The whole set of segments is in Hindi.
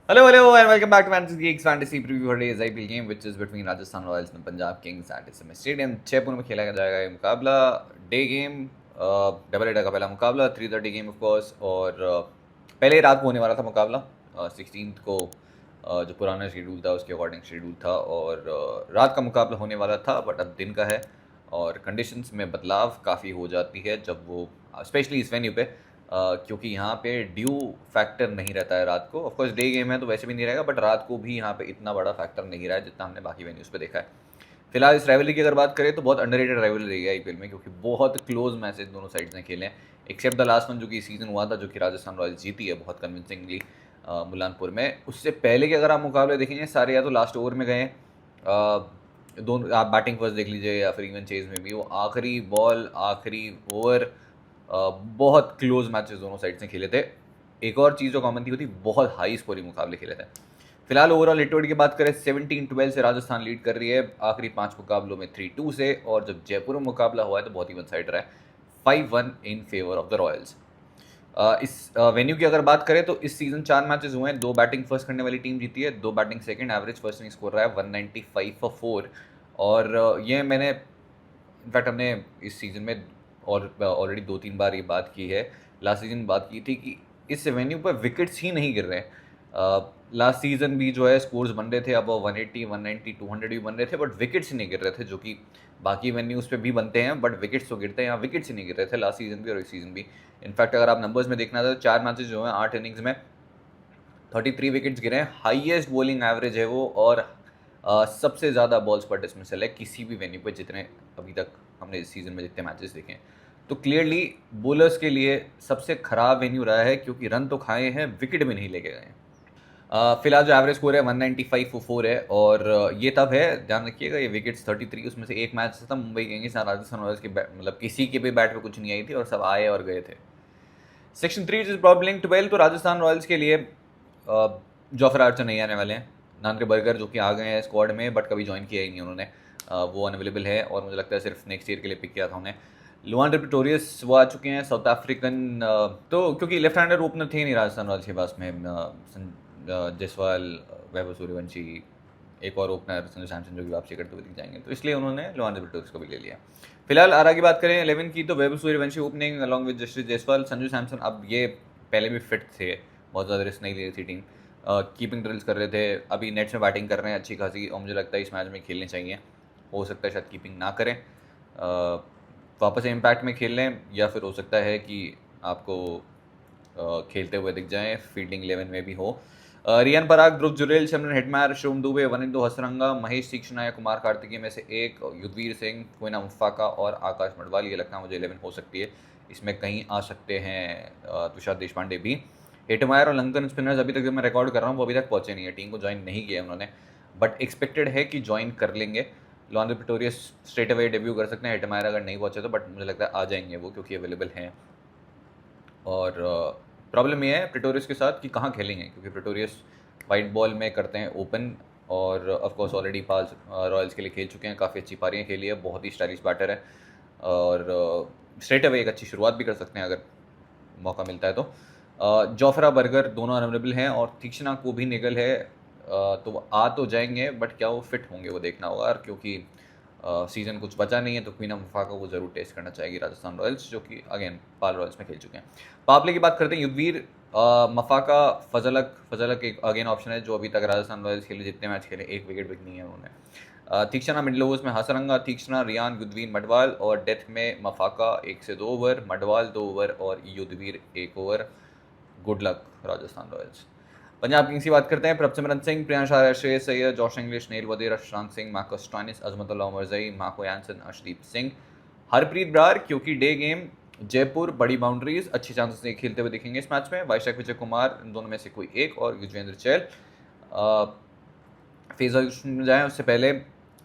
Hello, and welcome back to Fantasy Geeks Fantasy Preview for today's IPL game, which is between Rajasthan Royals and Punjab Kings at SMA Stadium. Jaipur में खेला जाएगा ये मुकाबला, डे गेम, डबल हेडर का पहला मुकाबला, 3:30 गेम ऑफ कोर्स, और पहले रात को होने वाला था मुकाबला 16 को, जो पुराना शेड्यूल था उसके अकॉर्डिंग शेड्यूल था, और रात का मुकाबला होने वाला था, बट अब दिन का है और कंडीशंस में बदलाव काफ़ी हो जाती है जब वो स्पेशली इस वेन्यू पे, क्योंकि यहाँ पे ड्यू फैक्टर नहीं रहता है रात को। ऑफकोर्स डे गेम है तो वैसे भी नहीं रहेगा, बट रात को भी यहाँ पे इतना बड़ा फैक्टर नहीं रहा है जितना हमने बाकी वेन्यूज़ पे देखा है। फिलहाल इस राइवलरी की अगर बात करें तो बहुत अंडररेटेड राइवलरी रही है आईपीएल में, क्योंकि बहुत क्लोज मैचेस दोनों साइड्स ने खेले हैं, एक्सेप्ट द लास्ट वन जो कि सीजन हुआ था, जो कि राजस्थान रॉयल्स जीती है बहुत कन्विंसिंगली मुलानपुर में। उससे पहले के अगर आप मुकाबले देखेंगे सारे या तो लास्ट ओवर में गए हैं, दोनों आप बैटिंग फर्स्ट देख लीजिए या फिर इवन चेज में भी वो आखिरी बॉल आखिरी ओवर, बहुत क्लोज मैचेस दोनों साइड से खेले थे। एक और चीज़ जो कॉमन थी वो थी बहुत हाई स्कोरिंग मुकाबले खेले थे। फिलहाल ओवरऑल हिट की बात करें 17-12 से राजस्थान लीड कर रही है आखिरी 5 मुकाबलों में 3-2 से, और जब जयपुर में मुकाबला हुआ है तो बहुत ही वन साइड रहा है, 5-1 in favour of the Royals. इस वेन्यू की अगर बात करें तो इस सीजन 4 मैचेस हुए हैं, 2 बैटिंग फर्स्ट करने वाली टीम जीती है, 2 batting second, average first inning score रहा है 195 फॉर 4। और ये मैंने इनफैक्ट हमने इस सीज़न में और ऑलरेडी 2-3 बार ये बात की है, लास्ट सीज़न बात की थी कि इस वेन्यू पर विकेट्स ही नहीं गिर रहे हैं। लास्ट सीज़न भी जो है स्कोर्स बन रहे थे, अब 180, 190, 200 भी बन रहे थे, बट विकेट्स ही नहीं गिर रहे थे, जो कि बाकी वेन्यूज़ पे भी बनते हैं, बट विकेट्स तो गिरते हैं, यहाँ विकेट्स ही नहीं गिर रहे थे लास्ट सीज़न भी और इस सीज़न भी। इनफैक्ट अगर आप नंबर्स में देखना था तो 4 मैचेस जो हैं 8 इनिंग्स में 33 विकेट्स गिरे हैं, हाईएस्ट बॉलिंग एवरेज है वो, और सबसे ज़्यादा बॉल्स पर डिसमिसल है किसी भी वेन्यू पे जितने अभी तक हमने इस सीज़न में जितने मैचेस देखे हैं। तो क्लियरली बॉलर्स के लिए सबसे ख़राब वेन्यू रहा है, क्योंकि रन तो खाए हैं, विकेट भी नहीं लेके गए हैं। फिलहाल जो एवरेज स्कोर है 195 फॉर 4 है, और ये तब है, ध्यान रखिएगा, ये विकेट्स 33, उसमें से एक मैच था मुंबई किंग्स राजस्थान रॉयल्स के, मतलब किसी के भी बैट पे कुछ नहीं आई थी और सब आए और गए थे। सेक्शन 3 इज प्रॉब्लम 12, तो राजस्थान रॉयल्स के लिए जॉफर आर्चर नहीं आने वाले हैं, नांद्रे बर्गर जो कि आ गए हैं स्क्वाड में बट कभी ज्वाइन किया ही नहीं उन्होंने, वो अनअवेलेबल है और मुझे लगता है सिर्फ नेक्स्ट ईयर के लिए पिक किया था उन्हें। लुआन प्रिटोरियस वो आ चुके हैं, साउथ अफ्रीकन, तो क्योंकि लेफ्ट हैंडर ओपनर थे नहीं राजस्थान रॉयल्स के पास में, जायसवाल, वैभव सूर्यवंशी, एक और ओपनर संजू सैमसन जो कि वापसी करते हुए दिख जाएंगे, तो इसलिए उन्होंने लुआन प्रिटोरियस को भी ले लिया। फिलहाल आरा की बात करें 11 की, तो Vaibhav Suryavanshi opening along with Jaspreet Jaiswal, Sanju Samson, अब ये पहले भी फिट थे, बहुत ज़्यादा रिस्क नहीं ले रही थी टीम, कीपिंग ड्रिल्स कर रहे थे, अभी नेट्स में बैटिंग कर रहे हैं अच्छी खासी, और मुझे लगता है इस मैच में खेलने चाहिए। हो सकता है शायद कीपिंग ना करें, वापस इम्पैक्ट में खेल लें, या फिर हो सकता है कि आपको खेलते हुए दिख जाएं, फील्डिंग 11 में भी हो। रियान पराग, ध्रुव जुरेल, सिमरन हेटमायर, शुभम दुबे, वनिंदु हसरंगा, महेश तीक्ष्णा या कुमार कार्तिकेय में से एक, युद्धवीर सिंह, क्विना मुफाका और आकाश मडवाल, ये लगता है मुझे 11 हो सकती है, इसमें कहीं आ सकते हैं तुषार देशपांडे भी। हेटमायर और लंकन स्पिनर्स अभी तक जब मैं रिकॉर्ड कर रहा हूँ वो अभी तक पहुँचे नहीं है, टीम को ज्वाइन नहीं किया उन्होंने, बट एक्सपेक्टेड है कि ज्वाइन कर लेंगे। लॉन्ड्रे प्रिटोरियस स्ट्रेट अवे डेब्यू कर सकते हैं, हेटमायर अगर नहीं पहुँचे तो, बट मुझे लगता है आ जाएंगे वो क्योंकि अवेलेबल हैं। और प्रॉब्लम ये है प्रिटोरियस के साथ कि कहाँ खेलेंगे, क्योंकि प्रिटोरियस वाइट बॉल में करते हैं ओपन, और ऑफकोर्स ऑलरेडी पास रॉयल्स के लिए खेल चुके हैं, काफ़ी अच्छी पारियाँ खेली है, बहुत ही स्टाइलिश बैटर है, और स्ट्रेट अवे एक अच्छी शुरुआत भी कर सकते हैं अगर मौका मिलता है तो। जोफ्रा बर्गर दोनों अनअवेलेबल हैं, और तीक्ष्णा को भी निगल है, तो वो आ तो जाएंगे बट क्या वो फिट होंगे वो देखना होगा, और क्योंकि सीज़न कुछ बचा नहीं है तो क्वीना मुफाका को ज़रूर टेस्ट करना चाहेगी राजस्थान रॉयल्स, जो कि अगेन पाल रॉयल्स में खेल चुके हैं। पावले की बात करते हैं, युद्धवीर, मफाका, फजलक एक अगेन ऑप्शन है, जो अभी तक राजस्थान रॉयल्स खेले जितने मैच खेले एक विकेट भी नहीं है उन्होंने। तीक्ष्णा मिडल ओवर्स में हसरंगा, तीक्ष्णा, रियान, युद्धवीर, मडवाल, और डेथ में मफाका 1 से 2 ओवर, मडवाल 2 ओवर और Yudhvir 1 over. Good luck Rajasthan Royals. Punjab Kings की बात करते हैं, Prabhsimran Singh, Priyansh Arya, Shreyas Iyer, Josh Inglis, Nehal Wadhera, Shashank Singh, Marcus Stoinis, Azmatullah Omarzai, Marco Jansen, Arshdeep Singh, Harpreet Brar, क्योंकि डे गेम, जयपुर, बड़ी बाउंड्रीज, अच्छी चांसेस से खेलते हुए दिखेंगे इस मैच में, वैशाख विजय कुमार, इन दोनों में से कोई एक, और युजवेंद्र चहल। फेजर में जाएँ उससे पहले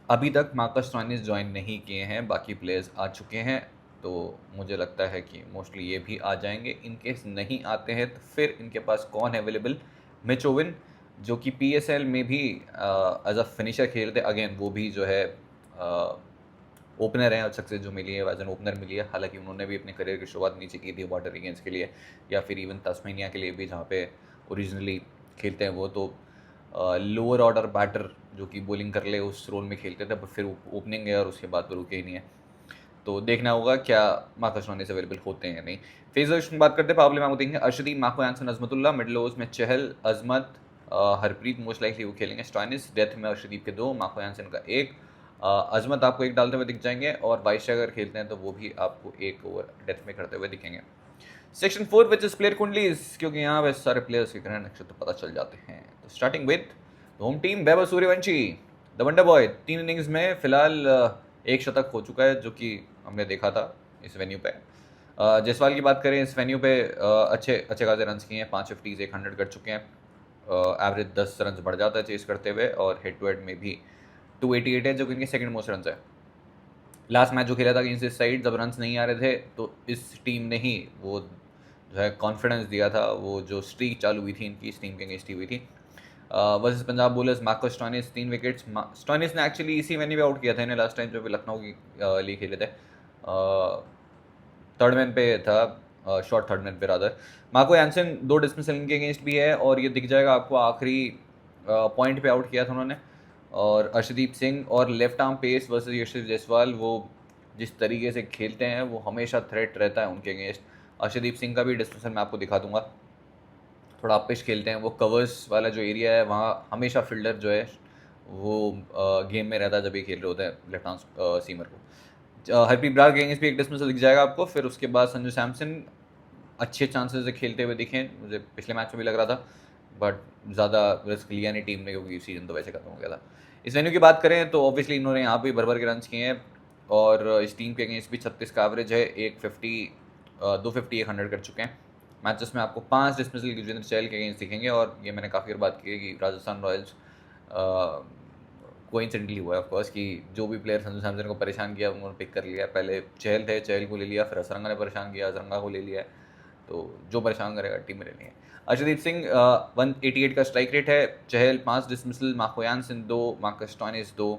अभी तक मार्कस स्टोइनिस ज्वाइन नहीं किए हैं, बाकी प्लेयर्स आ चुके हैं, तो मुझे लगता है कि मोस्टली ये भी आ जाएंगे। इन केस नहीं आते हैं तो फिर इनके पास कौन है अवेलेबल, मिच ओवन, जो कि पीएसएल में भी एज अ फिनिशर खेलते, अगेन वो भी जो है ओपनर हैं, और सक्सेस जो मिली है एज एन ओपनर मिली है, हालांकि उन्होंने भी अपने करियर की शुरुआत नीचे की थी वाटर रिगेंस के लिए, या फिर इवन तस्मेनिया के लिए भी, जहाँ पे ओरिजिनली खेलते हैं वो, तो लोअर ऑर्डर बैटर जो कि बॉलिंग कर ले उस रोल में खेलते थे, पर फिर ओपनिंग गया और उसके बाद तो रुके ही नहीं है। तो देखना होगा क्या मार्कस स्टोइनिस अवेलेबल होते हैं या नहीं। फेजर्स की बात करते हैं, पावर प्ले में आपको देखेंगे Arshdeep, Marco एंसन, Azmatullah. Middle overs में चहल, अजमत, हरप्रीत मोस्ट लाइकली वो खेलेंगे। स्टोइनिस डेथ में अर्शदीप के 2, मार्को एंसन का 1, अजमत आपको 1 डालते हुए दिख जाएंगे, और वाइस अगर खेलते हैं तो वो भी आपको 1 ओवर डेथ में करते हुए दिखेंगे। सेक्शन 4 विच इज प्लेयर कुंडलीज, क्योंकि यहाँ पे सारे प्लेयर्स के ग्रह नक्षत्र पता चल जाते हैं। तो starting with home team, Vaibhav Suryavanshi the wonder boy, 3 innings में फिलहाल 1 शतक हो चुका है, जो कि हमने देखा था इस वेन्यू पे। जायसवाल की बात करें, इस वेन्यू पे अच्छे खासे रन किए हैं, 5 50s 100 कर चुके हैं। एवरेज 10 रन बढ़ जाता है चेस करते हुए, और हेड टू हेड में भी 288 है, जो कि इनके सेकंड मोस्ट रन है। लास्ट मैच जो खेला था अगेंस्ट इस साइड, जब रन्स नहीं आ रहे थे, तो इस टीम ने ही वो जो है कॉन्फिडेंस दिया था, वो जो स्ट्रीक चालू हुई थी इनकी, इस टीम के अगेंस्ट हुई थी। Versus Punjab bowlers, Marco Stoinis 3 wickets. Stoinis ने एक्चुअली इसी वेन्यू पे आउट किया था इन्हें लास्ट टाइम, जो भी लखनऊ की लिए खेले थे। थर्ड मैन पे था, शॉर्ट थर्ड मैन पे रादर। मार्को एंसन 2 डिसमिसल इनके अगेंस्ट भी है, और ये दिख जाएगा आपको, आखिरी पॉइंट पे आउट किया था उन्होंने। और अर्शदीप सिंह और लेफ्ट आर्म पेस वर्सेस यशस्वी जायसवाल, वो जिस तरीके से खेलते हैं वो हमेशा थ्रेट रहता है उनके अगेंस्ट। अर्शदीप सिंह का भी डिस्कशन मैं आपको दिखा दूंगा, थोड़ा अपिश खेलते हैं वो, कवर्स वाला जो एरिया है वहाँ हमेशा फील्डर जो है वो गेम में रहता है जब ये खेल रहे होते हैं लेफ्ट आर्म सीमर को। हरप्रीत ब्रार के अगेंस्ट भी 1 डिसमिसल दिख जाएगा आपको। फिर उसके बाद संजू सैमसन अच्छे चांसेस से खेलते हुए दिखे, मुझे पिछले मैच में भी लग रहा था, बट ज़्यादा रिस्क लिया नहीं टीम ने, क्योंकि सीजन तो वैसे खत्म हो गया था। इस वेन्यू की बात करें तो ऑब्वियसली इन्होंने यहाँ पे भर के रन किए हैं, और इस टीम के अगेंस्ट भी 36 का एवरेज है, 150 250 100 कर चुके हैं। मैचेस में आपको 5 डिसमिसल युजवेंद्र चहल के अगेंस्ट दिखेंगे, और ये मैंने काफ़ी बार बात की है कि राजस्थान रॉयल्स कोइंसिडेंटली हुआ है ऑफकोर्स कि जो भी प्लेयर संजू सैमसन को परेशान किया उन्होंने पिक कर लिया। पहले चहल थे, चहल को ले लिया, फिर असरंगा ने परेशान किया, असरंगा को ले लिया, तो जो परेशान करेगा टीम में लेनी है। अर्शदीप सिंह 188 का स्ट्राइक रेट है, चहल 5 डिसमिसल, मार्को एंसन 2, मार्कस स्टोइनिस 2।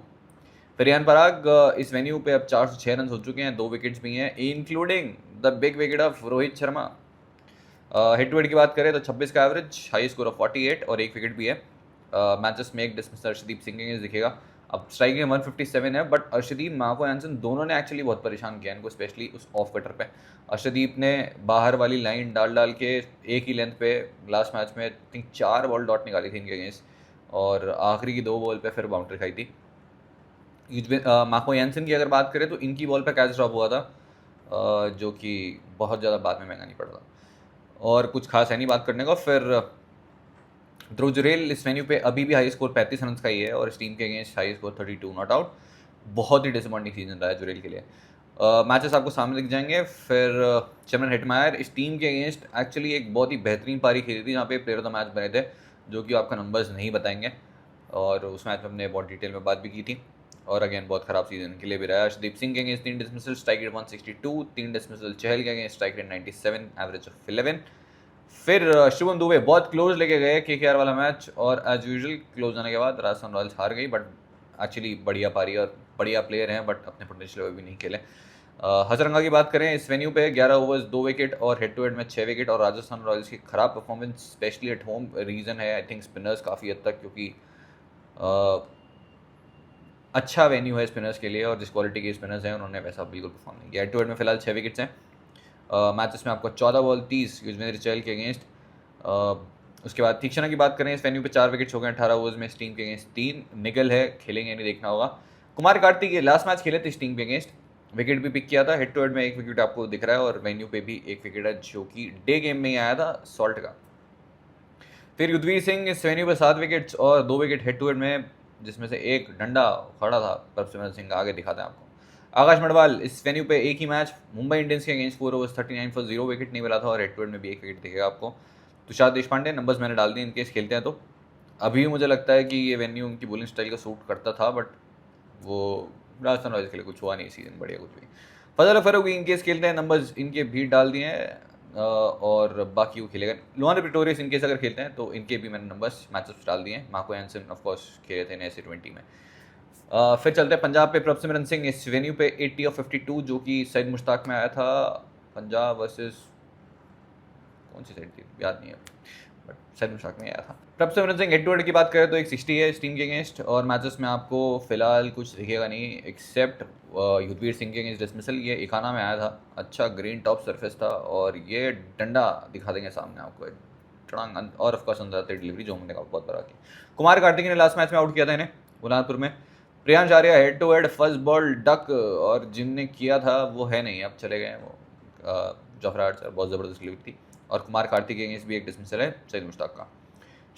फरियान पराग इस वेन्यू पे अब 406 रन हो चुके हैं, 2 विकेट्स भी हैं, including the big wicket of Rohit Sharma. Head to head की बात करें तो 26 का एवरेज, हाई स्कोर ऑफ 48, और 1 विकेट भी है। मैचेस में 1 डिसमिसल अर्शदीप सिंह के दिखेगा। अब स्ट्राइक में 157 है, बट अर्शदीप, मार्को एंसन दोनों ने एक्चुअली बहुत परेशान किया इनको, स्पेशली उस ऑफ कटर पे। अर्शदीप ने बाहर वाली लाइन डाल के एक ही लेंथ पे लास्ट मैच में थिंक 4 बॉल डॉट निकाली थी इनके अगेंस्ट, और आखिरी की 2 बॉल पे फिर बाउंड्री खाई थी। मार्को एंसन की अगर बात करें तो इनकी बॉल पे कैच ड्रॉप हुआ था, जो कि बहुत ज़्यादा बाद में महंगा नहीं पड़ रहा, और कुछ खास है नहीं बात करने का। फिर ध्रुव जुरेल इस वेन्यू पे अभी भी हाई स्कोर 35 रन का ही है, और इस टीम के against high score 32 not out. बहुत ही डिसअपॉइंटिंग सीजन रहा है जुरेल के लिए। मैचेस आपको सामने दिख जाएंगे। फिर चमन हेटमायर इस टीम के अगेंस्ट एक्चुअली एक बहुत ही बेहतरीन पारी खेली थी, जहाँ पे प्लेयर ऑफ द मैच बने थे, जो कि आपका नंबर्स नहीं बताएंगे, और उस मैच में हमने बहुत डिटेल में बात भी की थी। और अगेन बहुत खराब सीजन के लिए भी रहा है। अर्शदीप सिंह के against 3 dismissal, strike rate 162, 3 dismissal Chahal के against, strike rate 97, average of 11। फिर शुभम दुबे बहुत क्लोज लेके गए केकेआर वाला मैच, और एज यूजुअल क्लोज आने के बाद राजस्थान रॉयल्स हार गई, बट एक्चुअली बढ़िया पारी और बढ़िया प्लेयर हैं, बट अपने पोटेंशियल भी नहीं खेले। हजरंगा की बात करें, इस वेन्यू पे 11 ओवर्स 2 विकेट, और हेड टू हेड में 6 विकेट। और राजस्थान रॉयल्स की खराब performance specially at home reason है आई थिंक स्पिनर्स काफ़ी हद तक, क्योंकि अच्छा वेन्यू है स्पिनर्स के लिए, और जिस क्वालिटी के स्पिनर्स हैं उन्होंने वैसा बिल्कुल परफॉर्म नहीं किया। हेड टू हेड में फिलहाल 6 विकेट्स हैं। मैचेस में आपको 14 बॉल 30 युजवेंद्र चहल के अगेंस्ट। उसके बाद तीक्षणा की बात करें, इस वेन्यू पे 4 विकेट्स हो गए 18 ओवर्स में, इस टीम के अगेंस्ट 3। निगल है, खेलेंगे नहीं देखना होगा। कुमार कार्तिक ये लास्ट मैच खेले थे इस टीम के अगेंस्ट, विकेट भी पिक किया था। हेड टू हेड में 1 विकेट आपको दिख रहा है, और वेन्यू पे भी 1 विकेट है, जो कि डे गेम में ही आया था सॉल्ट का। फिर युद्धवीर सिंह इस वेन्यू पे 7 विकेट्स और 2 विकेट हेड टू हेड में, जिसमें से एक डंडा खड़ा था परसिमरन सिंह का, आगे दिखाते हैं आपको। आकाश मडवाल इस वेन्यू पे एक ही मैच मुंबई इंडियंस के अगेंस्ट 4 ओवर्स 39 फॉर 0 विकेट नहीं मिला था, और हेड टू हेड में भी 1 विकेट दिखेगा आपको। तुषार देशपांडे नंबर्स मैंने डाल दिए, इनकेस खेलते हैं तो। अभी मुझे लगता है कि ये वेन्यू उनकी बॉलिंग स्टाइल का सूट करता था, बट वो राजस्थान रॉयल्स के लिए कुछ हुआ नहीं सीजन बढ़िया कुछ भी। फजल फरूक इनकेस खेलते हैं, नंबर्स इनके भी डाल दिए हैं, और बाकी वो खेलेगा। लुआन प्रिटोरियस इनकेस अगर खेलते हैं तो इनके भी मैंने नंबर्स मैचअप्स डाल दिए हैं। मार्को एंसन ऑफकोर्स खेले थे ऐसे 20 में। फिर चलते हैं पंजाब पे। प्रभसिमरन सिंह इस वेन्यू पे 80 ऑफ 52, जो कि सईद मुश्ताक में आया था। पंजाब वर्सेस कौन सी साइड थी याद नहीं है, बट सैयद मुश्ताक नहीं आया था। प्रभ सिमरन सिंह हेड टू हेड की बात करें तो एक 60 है टीम के अगेंस्ट, और मैचेस में आपको फिलहाल कुछ दिखेगा नहीं एक्सेप्ट युद्धवीर सिंह के अगेंस्ट डिसमिसल। ये इकाना में आया था, अच्छा ग्रीन टॉप सरफेस था, और ये डंडा दिखा देंगे सामने आपको टड़ांग, और ऑफकोर्स अंदर डिलीवरी जो हमने बहुत बड़ा की। कुमार कार्तिक ने लास्ट मैच में आउट किया था इन्हें बुलंदपुर में। Priyansh Arya head to head first ball duck, और जिनने किया था वो है नहीं, अब चले गए हैं वो। जफरा सर बहुत ज़बरदस्त डिलीवरी थी, और कुमार कार्तिक के अगेंस्ट भी एक डिसमिसल है सैयद मुश्ताक का।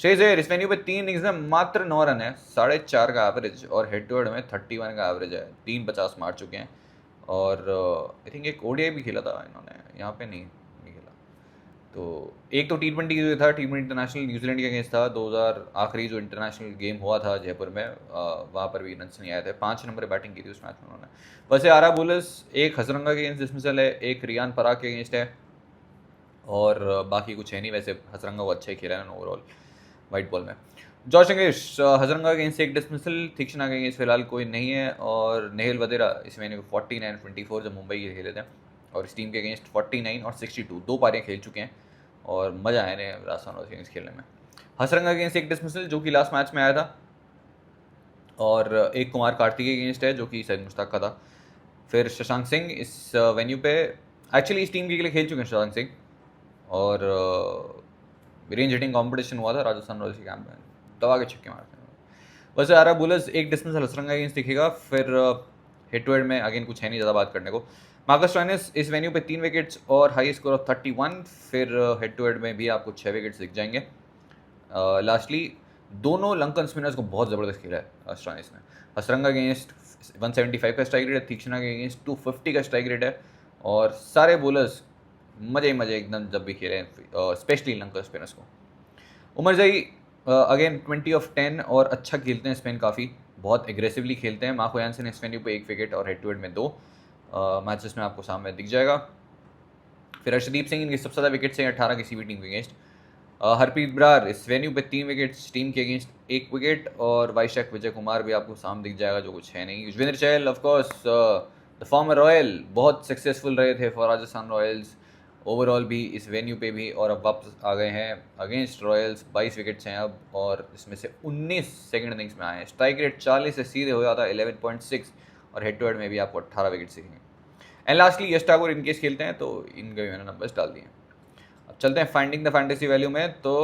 शेज है इस वेन्यू पे 3 इनिंग्स में मात्र 9 रन है, 4.5 का एवरेज, और हेड टू हेड में 31 का एवरेज है, 350 मार चुके हैं। और आई थिंक एक ओडीआई भी खेला था इन्होंने, यहाँ पे नहीं खेला। तो एक तो T20 था, T20 इंटरनेशनल न्यूजीलैंड के अगेंस्ट था 2000 आखिरी जो इंटरनेशनल गेम हुआ था जयपुर में, वहाँ पर भी रन नहीं आए थे। 5 नंबर बैटिंग की थी उस मैच में उन्होंने। वैसे आरा बुलस एक हजरंगा के अगेंस्ट डिसमिसल है, एक रियान पराग के अगेंस्ट है, और बाकी कुछ है नहीं। वैसे हजरंगा वो अच्छा ही खेला है ओवरऑल वाइट बॉल में। जॉश इंग्लिश हजरंगा के अगेंस्ट एक डिसमिसल, तीक्ष्णा के अगेंस्ट फिलहाल कोई नहीं है, और नेहल वदेरा इस महीने को 49-24 जब मुंबई के खेले थे, और इस टीम के अगेंस्ट 49 और 62 दो पारियाँ खेल चुके हैं, और मज़ा आया इन्हें राजस्थान रॉयल्स के अगेंस्ट खेलने में। हसरंगा के अगेंस्ट एक डिसमिसल जो कि लास्ट मैच में आया था, और एक कुमार कार्तिक के अगेंस्ट है जो कि सैयद मुश्ताक का था। फिर शशांक सिंह इस वेन्यू पे एक्चुअली इस टीम के लिए खेल चुके हैं शशांक सिंह, और रेंज हिटिंग कंपटीशन हुआ था राजस्थान रॉयल्स के कैंप में, दबा के छक्के मारते हैं। वैसे आरा बुलर्स एक डिसमिसल हसरंगा अगेंस्ट दिखेगा। फिर हेड टू हेड में अगेन कुछ है नहीं ज़्यादा बात करने को। मार्कस स्टोइनिस इस वेन्यू पे 3 विकेट्स और हाई स्कोर ऑफ 31। फिर हेड टू हेड में भी आपको 6 विकेट्स दिख जाएंगे। लास्टली दोनों लंकन स्पिनर्स को बहुत ज़बरदस्त खेला है स्टोइनिस ने। हसरंगा अगेंस्ट 175 का स्ट्राइक रेट है, तीक्ष्णा के अगेंस्ट 250 का स्ट्राइक रेट है, और सारे बॉलर्स मज़े एकदम जब भी खेले हैं, स्पेशली लंकन स्पिनर्स को। उमर जई अगेन 20 ऑफ 10 और अच्छा खेलते हैं स्पिन, काफ़ी बहुत एग्रेसिवली खेलते हैं। मार्को यानसन इस वेन्यू पे 1 विकेट और हेड टू हेड में 2 मैचेस में आपको सामने दिख जाएगा। फिर अर्शदीप सिंह इनके सबसे ज़्यादा विकेट से 18 किसी भी टीम के अगेंस्ट। हरप्रीत ब्रार इस वेन्यू पे 3 विकेट्स, टीम के अगेंस्ट 1 विकेट, और वाइशक विजय कुमार भी आपको सामने दिख जाएगा जो कुछ है नहीं। Yuzvendra Chahal of course the former royal बहुत सक्सेसफुल रहे थे फॉर राजस्थान रॉयल्स ओवरऑल भी इस वेन्यू पे भी, और अब वापस आ गए हैं अगेंस्ट रॉयल्स। 22 विकेट्स हैं अब, और इसमें से 19 सेकंड इनिंग्स में आए हैं। स्ट्राइक रेट 40 से सीधे हो जाता है 11.6, और हेड टू हेड में भी आपको 18 विकेट दिखेंगे। And lastly Yash Thakur in case खेलते हैं तो इनके भी मैंने नंबर्स डाल दिए। अब चलते हैं फाइंडिंग द फैंटेसी वैल्यू में। तो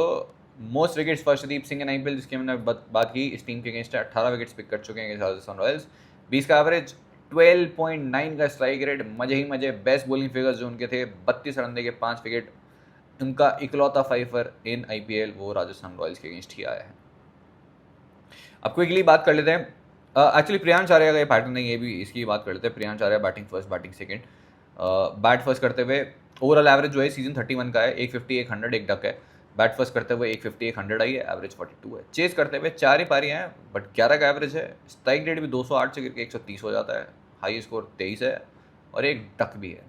most wickets for Arshdeep Singh and IPL जिसकी मैंने बात की, इस टीम के अगेंस्ट 18 विकेट्स पिक कर चुके हैं राजस्थान रॉयल्स। 20 का एवरेज, 12.9 का स्ट्राइक रेट, मजे ही मजे। बेस्ट बॉलिंग फिगर्स जो उनके थे 32 रन दे के 5 विकेट। उनका इकलौता फाइफर इन IPL वो राजस्थान रॉयल्स के अगेंस्ट ही आया है। अब क्विकली बात कर लेते हैं, एक्चुअली प्रियांश आर्या का ये पैटर्न है, ये भी इसकी बात कर लेते हैं। Priyansh Arya batting first, batting second. Bat first करते हुए ओवरऑल एवरेज जो है सीजन 31 का है, 150 100 एक डक है। बैट फर्स्ट करते हुए 150 100 आई है, एवरेज 42 है। चेस करते हुए 4 ही पारियाँ हैं बट 11 का एवरेज है। स्ट्राइक रेट भी 208 से गिर के 130 हो जाता है। हाई स्कोर 23 है, और एक डक भी है।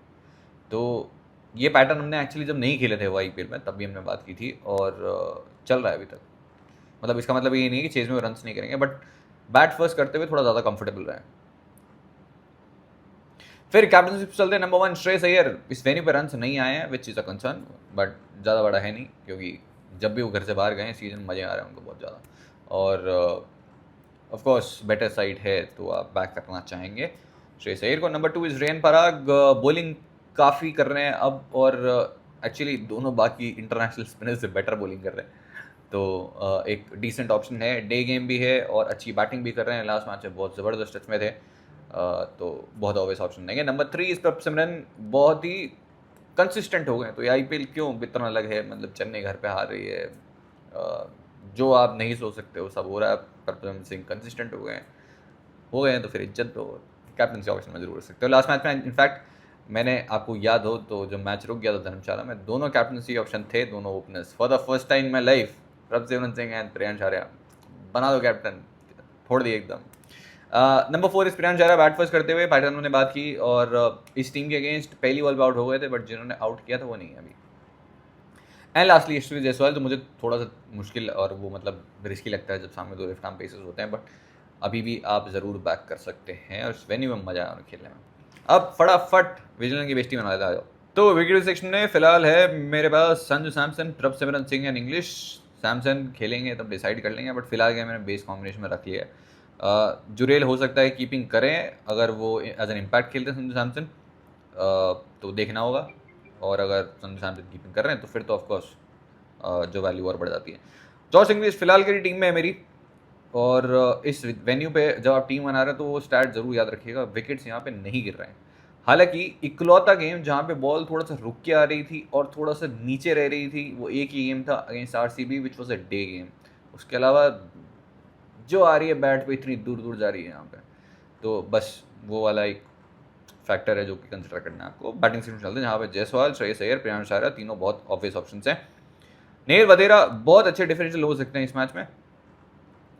तो ये पैटर्न हमने एक्चुअली जब नहीं खेले थे वो IPL में तब भी हमने बात की थी, और चल रहा है अभी तक। मतलब इसका मतलब ये नहीं है कि चेज में रन नहीं करेंगे, बट बैट फर्स्ट करते हुए थोड़ा ज़्यादा कंफर्टेबल रहे। फिर कैप्टनशिप चलते हैं। नंबर 1 श्रेयस अय्यर इस वेन्यू पे रन नहीं आए हैं, which is a concern, but ज़्यादा बड़ा है नहीं, क्योंकि जब भी वो घर से बाहर गए सीजन मज़े आ रहे हैं उनको बहुत ज़्यादा, और ऑफ कोर्स बेटर साइड है तो आप बैक करना चाहेंगे श्रेयस अय्यर को। Number 2 is Riyan Parag, bowling काफ़ी कर रहे हैं अब, और एक्चुअली दोनों बाकी इंटरनेशनल स्पिनर से बेटर बॉलिंग कर रहे हैं, तो एक डिसेंट ऑप्शन है। डे गेम भी है और अच्छी बैटिंग भी कर रहे हैं। लास्ट मैच में बहुत ज़बरदस्त टच में थे, तो बहुत ऑब्वियस ऑप्शन देंगे। नंबर 3 इस पर सिमरन बहुत ही कंसिस्टेंट हो गए, तो ये IPL क्यों इतना अलग है, मतलब चेन्नई घर पे हार रही है, जो आप नहीं सोच सकते हो सब हो रहा है। परमसिमरन सिंह कंसिस्टेंट हो गए हैं तो फिर इज्जत तो कैप्टनसी ऑप्शन में जरूर रख सकते हो। लास्ट मैच में इनफैक्ट मैंने आपको याद हो तो जब मैच रुक गया था धर्मशाला में, दोनों कैप्टनसी ऑप्शन थे, दोनों openers for the first time my life, Prabhsimran Singh and Priyansh Arya, बना दो कैप्टन, फोड़ दिए एकदम। नंबर 4 इस प्रियांश आर्या बैट फर्स्ट करते हुए पैटर्न ने बात की, और इस टीम के अगेंस्ट पहली बॉल पे आउट हो गए थे, बट जिन्होंने आउट किया था वो नहीं है अभी। एंड लास्टली यशस्वी जायसवाल, तो मुझे थोड़ा सा मुश्किल और वो मतलब रिस्की लगता है जब सामने 2 लेफ्ट आर्म पेसर्स होते हैं, बट अभी भी आप ज़रूर बैक कर सकते हैं, और इस वेन्यू में मज़ा आया खेलने में। अब फटाफट विजिलेंस की बेइज्जती बना लेता है। तो विकेट सेक्शन में फिलहाल है मेरे पास संजू सैमसन, प्रभसिमरन सिंह एंड इंग्लिश। सैमसन खेलेंगे तब डिसाइड कर लेंगे, बट फिलहाल क्या मैंने बेस कॉम्बिनेशन में रख लिया है। जुरेल हो सकता है कीपिंग करें अगर वो एज एन इम्पैक्ट खेलते हैं संजू सैमसन, तो देखना होगा। और अगर संजू सैमसन कीपिंग कर रहे हैं तो फिर तो ऑफकोर्स जो वैल्यू और बढ़ जाती है। जॉश इंग्लिश फिलहाल की टीम में है मेरी, और इस वेन्यू पे जब आप टीम बना रहे हैं तो वो स्टैट जरूर याद रखिएगा, विकेट्स यहाँ पे नहीं गिर रहे हैं। हालांकि इकलौता गेम जहाँ पे बॉल थोड़ा सा रुक के आ रही थी और थोड़ा सा नीचे रह रही थी वो एक ही गेम था against RCB, which was a day game. उसके अलावा जो आ रही है बैट पे इतनी दूर दूर जा रही है यहाँ पे, तो बस वो वाला एक फैक्टर है जो कि कंसिडर करना है आपको। बैटिंग सेक्शन चलते हैं जहाँ पे जायसवाल, श्रेयस अय्यर, प्रियांश आर्या तीनों बहुत ऑब्वियस ऑप्शन हैं। नेल वधेरा बहुत अच्छे डिफरेंशियल हो सकते हैं इस मैच में।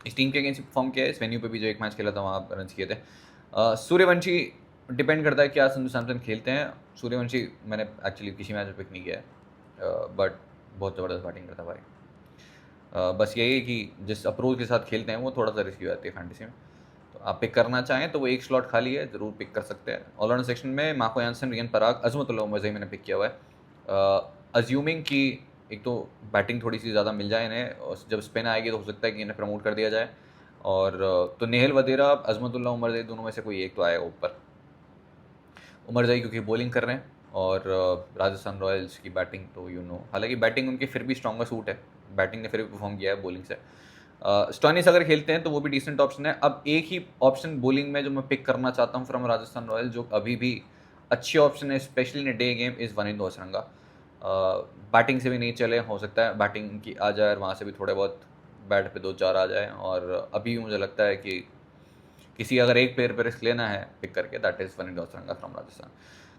इस टीम के अगेंस्ट परफॉर्म किया है, इस वेन्यू पे भी जो एक मैच खेला था वहाँ रन किए थे। सूर्यवंशी डिपेंड करता है क्या संजू सैमसन खेलते हैं। सूर्यवंशी मैंने एक्चुअली किसी मैच में पिक नहीं किया है, बट बहुत ज़बरदस्त बैटिंग करता है भाई। बस यही है कि जिस अप्रोच के साथ खेलते हैं वो थोड़ा सा रिस्की हो जाती है फैंटेसी में। तो आप पिक करना चाहें तो वो एक स्लॉट खाली है, ज़रूर पिक कर सकते हैं। ऑलराउंडर सेक्शन में मार्को यानसन, रियन पराग, अजमतुल्लाह उमर ज़ई मैंने पिक किया हुआ है। अज्यूमिंग कि एक तो बैटिंग थोड़ी सी ज़्यादा मिल जाए इन्हें, और जब स्पिन आएगी तो हो सकता है कि इन्हें प्रमोट कर दिया जाए। और तो नेहल वधेरा, अजमतुल्लाह उमर ज़ई दोनों में से कोई एक तो आएगा ऊपर। उमर ज़ई क्योंकि बॉलिंग कर रहे हैं, और राजस्थान रॉयल्स की बैटिंग तो हालांकि बैटिंग उनकी फिर भी स्ट्रॉन्गर सूट है, बैटिंग ने फिर भी परफॉर्म किया है बॉलिंग से। स्टॉइनिस अगर खेलते हैं तो वो भी डिसेंट ऑप्शन है। अब एक ही ऑप्शन बॉलिंग में जो मैं पिक करना चाहता हूँ फ्रॉम राजस्थान रॉयल्स, जो अभी भी अच्छी ऑप्शन है specially in day game, is Wanindu Hasaranga. Batting से भी नहीं चले, हो सकता है बैटिंग की आ जाए और वहाँ से भी थोड़े बहुत बैट पे 2-4 आ जाए। और अभी मुझे लगता है कि किसी अगर एक प्लेयर पर रिस्क लेना है पिक करके, that is Wanindu Hasaranga from Rajasthan.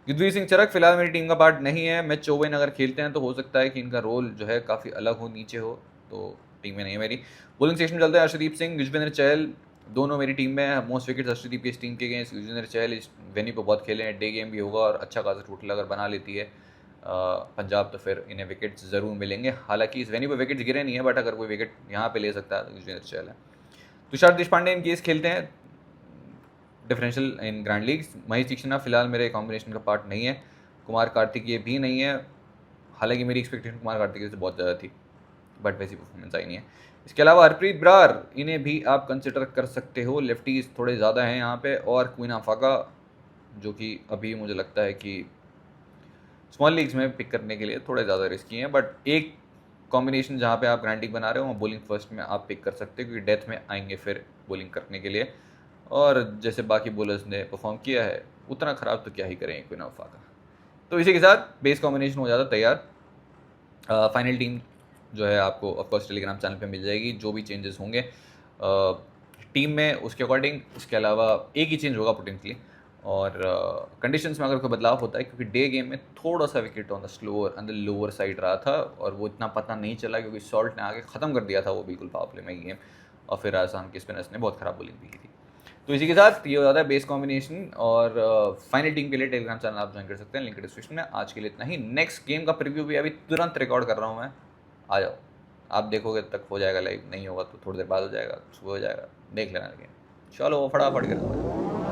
Yudhvir Singh Charak फिलहाल मेरी टीम का पार्ट नहीं है। मैच चौबेन अगर खेलते हैं तो हो सकता है कि इनका रोल जो है काफ़ी अलग हो, नीचे हो, तो टीम में नहीं है मेरी। बॉलिंग सेक्शन चलता है अर्शदीप सिंह, युजवेंद्र चहल दोनों मेरी टीम में है। मोस्ट विकेट अर्शदीप इस टीम के अगेंस्ट, युजवेंद्र चहल इस वेन्यू पर बहुत खेले हैं, डे गेम भी होगा और अच्छा खासा टोटल अगर बना लेती है पंजाब तो फिर इन्हें विकेट्स ज़रूर मिलेंगे। हालांकि इस वेन्यू पर विकेट्स गिरे नहीं है, बट अगर कोई विकेट यहाँ पे ले सकता है तो युजवेंद्र चहल है। तुषार देशपांडे इन केस खेलते हैं differential in grand leagues. Mahesh Dikshit फिलहाल मेरे कॉम्बिनेशन का पार्ट नहीं है। कुमार कार्तिकेय भी नहीं है, हालांकि मेरी एक्सपेक्टेशन कुमार कार्तिकेय से बहुत ज़्यादा थी, बट वैसी परफॉर्मेंस आई नहीं है। इसके अलावा हरप्रीत ब्रार, इन्हें भी आप कंसिडर कर सकते हो, लेफ्टीज थोड़े ज़्यादा हैं यहाँ पे। और क्वीन आफाका, जो कि अभी मुझे लगता है कि स्मॉल लीग्स में पिक करने के लिए थोड़े ज़्यादा रिस्की हैं, बट एक कॉम्बिनेशन जहाँ पे आप ग्रैंड लीग बना रहे हो बॉलिंग फर्स्ट में आप पिक कर सकते हो, क्योंकि डेथ में आएंगे फिर बॉलिंग करने के लिए। और जैसे बाकी बॉलर्स ने परफॉर्म किया है उतना ख़राब तो क्या ही करेंगे क्वीन आफाका। तो इसी के साथ बेस कॉम्बिनेशन हो जाता तैयार। फाइनल टीम जो है आपको ऑफकोर्स टेलीग्राम चैनल पे मिल जाएगी, जो भी चेंजेस होंगे टीम में उसके अकॉर्डिंग। इसके अलावा एक ही चेंज होगा पोटेंशली, और कंडीशंस में अगर कोई बदलाव होता है, क्योंकि डे गेम में थोड़ा सा wicket on the slower and the lower side रहा था और वो इतना पता नहीं चला क्योंकि सॉल्ट ने आगे ख़त्म कर दिया था वो बिल्कुल पावर प्ले में गेम, और फिर राजस्थान के स्पिनर्स ने बहुत ख़राब बॉलिंग भी की थी। तो इसी के साथ ये हो जाता है बेस कॉम्बिनेशन, और फाइनल टीम के लिए टेलीग्राम चैनल आप ज्वाइन कर सकते हैं, लिंक डिस्क्रिप्शन में। आज के लिए इतना ही। नेक्स्ट गेम का प्रीव्यू भी अभी तुरंत रिकॉर्ड कर रहा हूँ मैं, आ जाओ। आप देखोगे तक हो जाएगा लाइव, नहीं होगा तो थोड़ी देर बाद हो जाएगा, सुबह हो जाएगा, देख लेना गेम। चलो फटाफट कर दो।